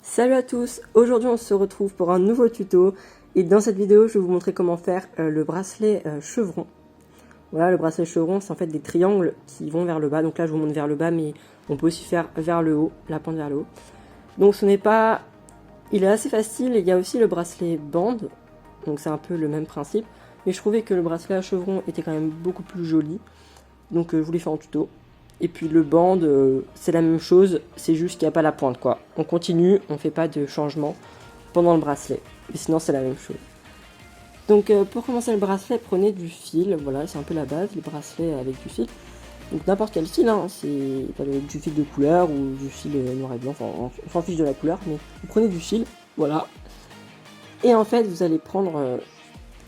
Salut à tous, aujourd'hui on se retrouve pour un nouveau tuto et dans cette vidéo je vais vous montrer comment faire le bracelet chevron. Voilà, le bracelet chevron c'est en fait des triangles qui vont vers le bas, donc là je vous montre vers le bas mais on peut aussi faire vers le haut, la pointe vers le haut. Donc ce n'est pas, il est assez facile, il y a aussi le bracelet bande, donc c'est un peu le même principe, mais je trouvais que le bracelet à chevron était quand même beaucoup plus joli, donc je vous l'ai fait en tuto. Et puis le band, c'est la même chose, c'est juste qu'il n'y a pas la pointe quoi. On continue, on ne fait pas de changement pendant le bracelet. Mais sinon c'est la même chose. Donc pour commencer le bracelet, prenez du fil, voilà, c'est un peu la base, les bracelets avec du fil. Donc n'importe quel fil, hein, c'est du fil de couleur ou du fil noir et blanc, enfin on s'en fiche de la couleur, mais vous prenez du fil, voilà. Et en fait vous allez prendre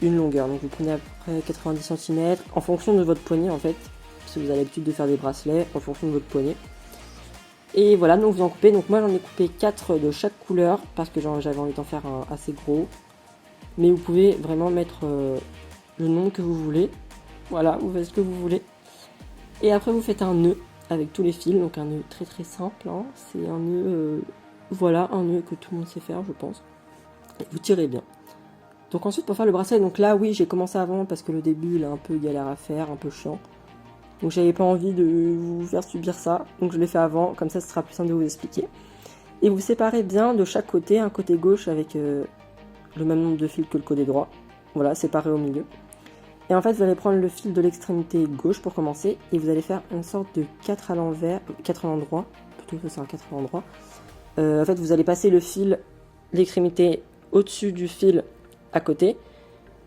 une longueur, donc vous prenez à peu près 90 cm, en fonction de votre poignet en fait. Si vous avez l'habitude de faire des bracelets en fonction de votre poignet. Et voilà, donc vous en coupez. Donc moi j'en ai coupé 4 de chaque couleur parce que j'avais envie d'en faire un assez gros. Mais vous pouvez vraiment mettre le nombre que vous voulez. Voilà, vous faites ce que vous voulez. Et après vous faites un nœud avec tous les fils. Donc un nœud très très simple. Hein. C'est un nœud, voilà, un nœud que tout le monde sait faire je pense. Et vous tirez bien. Donc ensuite pour faire le bracelet, donc là oui j'ai commencé avant parce que le début il est un peu galère à faire, un peu chiant. Donc j'avais pas envie de vous faire subir ça, donc je l'ai fait avant, comme ça ce sera plus simple de vous expliquer. Et vous séparez bien de chaque côté, un côté gauche avec le même nombre de fils que le côté droit. Voilà, séparé au milieu. Et en fait vous allez prendre le fil de l'extrémité gauche pour commencer, et vous allez faire une sorte de 4 à l'envers, 4 à l'endroit, plutôt c'est un 4 à l'endroit. En fait vous allez passer le fil, l'extrémité au-dessus du fil à côté,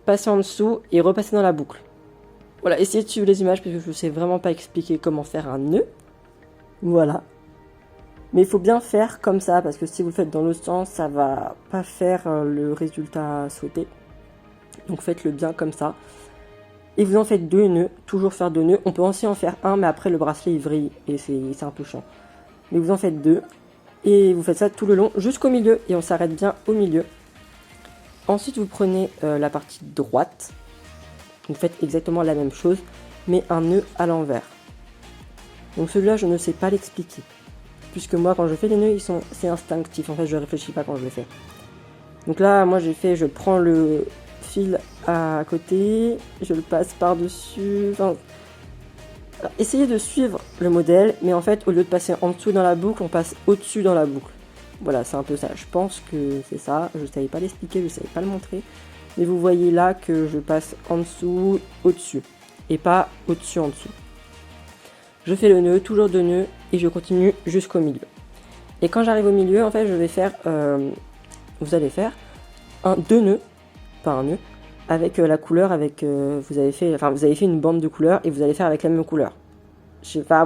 passer en dessous et repasser dans la boucle. Voilà, essayez de suivre les images parce que je ne sais vraiment pas expliquer comment faire un nœud. Voilà. Mais il faut bien faire comme ça parce que si vous le faites dans l'autre sens, ça va pas faire le résultat souhaité. Donc faites-le bien comme ça. Et vous en faites 2 nœuds, toujours faire 2 nœuds. On peut aussi en faire un, mais après le bracelet il vrille et c'est un peu chiant. Mais vous en faites 2 et vous faites ça tout le long jusqu'au milieu et on s'arrête bien au milieu. Ensuite vous prenez la partie droite. Vous faites exactement la même chose, mais un nœud à l'envers. Donc celui-là, je ne sais pas l'expliquer. Puisque moi, quand je fais les nœuds, c'est instinctif. En fait, je ne réfléchis pas quand je le fais. Donc là, moi, je prends le fil à côté, je le passe par-dessus. Enfin, essayez de suivre le modèle, mais en fait, au lieu de passer en dessous dans la boucle, on passe au-dessus dans la boucle. Voilà, c'est un peu ça. Je pense que c'est ça. Je ne savais pas l'expliquer, je ne savais pas le montrer. Mais vous voyez là que je passe en dessous, au-dessus. Et pas au-dessus, en dessous. Je fais le nœud, toujours 2 nœuds. Et je continue jusqu'au milieu. Et quand j'arrive au milieu, en fait, je vais faire... vous allez faire 2 nœuds. Pas un nœud. Avec la couleur, vous avez fait une bande de couleurs. Et vous allez faire avec la même couleur.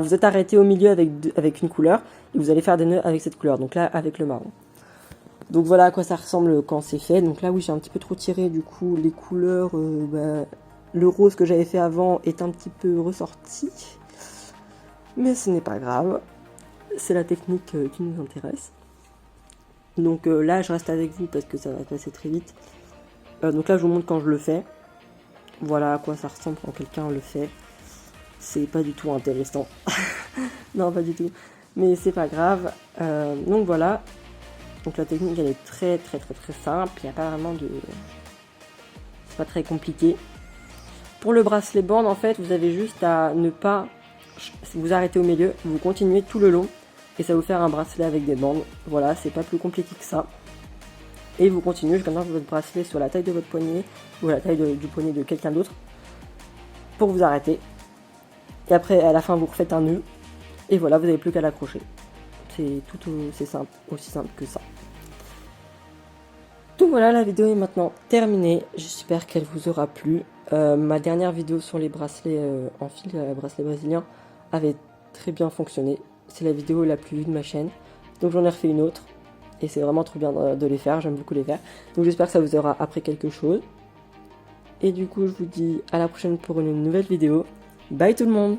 Vous êtes arrêté au milieu avec une couleur. Et vous allez faire des nœuds avec cette couleur. Donc là, avec le marron. Donc voilà à quoi ça ressemble quand c'est fait. Donc là oui j'ai un petit peu trop tiré, du coup les couleurs, le rose que j'avais fait avant est un petit peu ressorti. Mais ce n'est pas grave, c'est la technique qui nous intéresse. Donc là je reste avec vous parce que ça va passer très vite. Donc là je vous montre quand je le fais. Voilà à quoi ça ressemble quand quelqu'un le fait. C'est pas du tout intéressant. Non pas du tout. Mais c'est pas grave. Donc voilà. Donc la technique elle est très simple, il n'y a pas vraiment de... C'est pas très compliqué. Pour le bracelet bande en fait, vous avez juste à ne pas vous arrêter au milieu, vous continuez tout le long et ça va vous faire un bracelet avec des bandes. Voilà, c'est pas plus compliqué que ça. Et vous continuez jusqu'à ce que votre bracelet soit la taille de votre poignet ou la taille du poignet de quelqu'un d'autre pour vous arrêter. Et après à la fin vous refaites un nœud et voilà, vous n'avez plus qu'à l'accrocher. C'est simple, aussi simple que ça. Donc voilà, la vidéo est maintenant terminée. J'espère qu'elle vous aura plu. Ma dernière vidéo sur les bracelets en fil, bracelet brésilien, avait très bien fonctionné. C'est la vidéo la plus vue de ma chaîne. Donc j'en ai refait une autre. Et c'est vraiment trop bien de les faire. J'aime beaucoup les faire. Donc j'espère que ça vous aura appris quelque chose. Et du coup, je vous dis à la prochaine pour une nouvelle vidéo. Bye tout le monde!